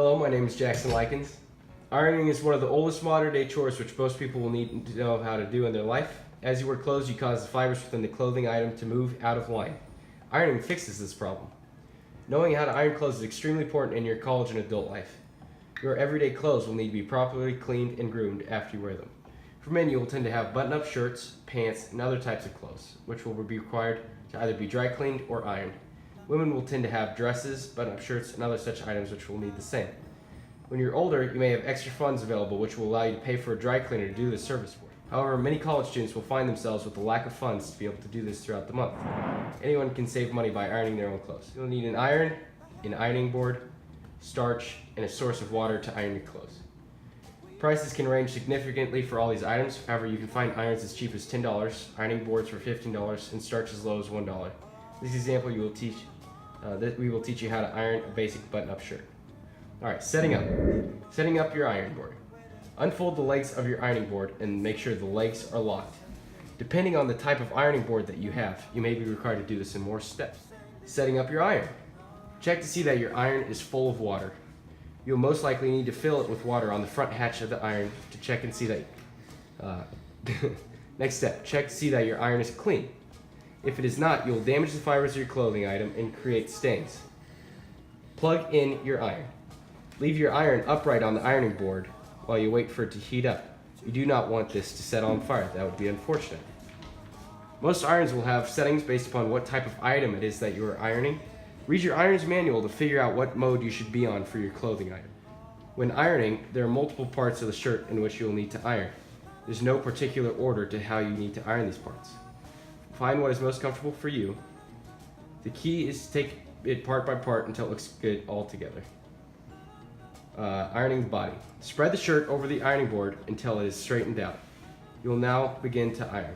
Hello, my name is Jackson Likens. Ironing is one of the oldest modern day chores which most people will need to know how to do in their life. As you wear clothes, you cause the fibers within the clothing item to move out of line. Ironing fixes this problem. Knowing how to iron clothes is extremely important in your college and adult life. Your everyday clothes will need to be properly cleaned and groomed after you wear them. For men, you will tend to have button-up shirts, pants, and other types of clothes, which will be required to either be dry cleaned or ironed. Women will tend to have dresses, button-up shirts, and other such items which will need the same. When you're older, you may have extra funds available which will allow you to pay for a dry cleaner to do this service for you. However, many college students will find themselves with a lack of funds to be able to do this throughout the month. Anyone can save money by ironing their own clothes. You'll need an iron, an ironing board, starch, and a source of water to iron your clothes. Prices can range significantly for all these items. However, you can find irons as cheap as $10, ironing boards for $15, and starch as low as $1. In this example, we will teach you how to iron a basic button-up shirt. Alright, setting up. Setting up your ironing board. Unfold the legs of your ironing board and make sure the legs are locked. Depending on the type of ironing board that you have, you may be required to do this in more steps. Setting up your iron. Check to see that your iron is full of water. You'll most likely need to fill it with water on the front hatch of the iron to check and see that. Next step, check to see that your iron is clean. If it is not, you will damage the fibers of your clothing item and create stains. Plug in your iron. Leave your iron upright on the ironing board while you wait for it to heat up. You do not want this to set on fire. That would be unfortunate. Most irons will have settings based upon what type of item it is that you are ironing. Read your iron's manual to figure out what mode you should be on for your clothing item. When ironing, there are multiple parts of the shirt in which you will need to iron. There's no particular order to how you need to iron these parts. Find what is most comfortable for you. The key is to take it part by part until it looks good all together. Ironing the body. Spread the shirt over the ironing board until it is straightened out. You will now begin to iron.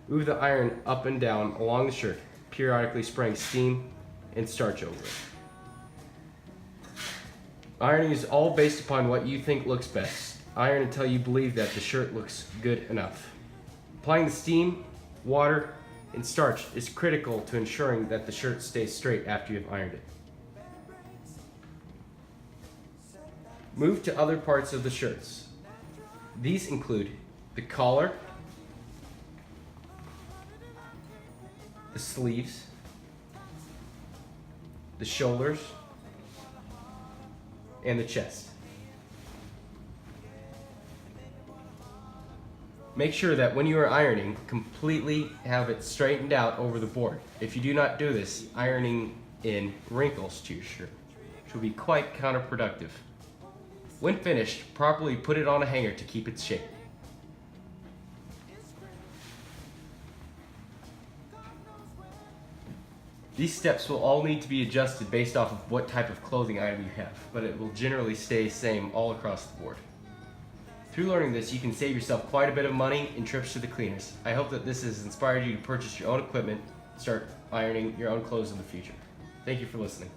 Move the iron up and down along the shirt, periodically spraying steam and starch over it. Ironing is all based upon what you think looks best. Iron until you believe that the shirt looks good enough. Applying the steam, water, and starch is critical to ensuring that the shirt stays straight after you've ironed it. Move to other parts of the shirts. These include the collar, the sleeves, the shoulders, and the chest. Make sure that when you are ironing, completely have it straightened out over the board. If you do not do this, ironing in wrinkles to your shirt, which will be quite counterproductive. When finished, properly put it on a hanger to keep its shape. These steps will all need to be adjusted based off of what type of clothing item you have, but it will generally stay the same all across the board. Through learning this, you can save yourself quite a bit of money and trips to the cleaners. I hope that this has inspired you to purchase your own equipment and start ironing your own clothes in the future. Thank you for listening.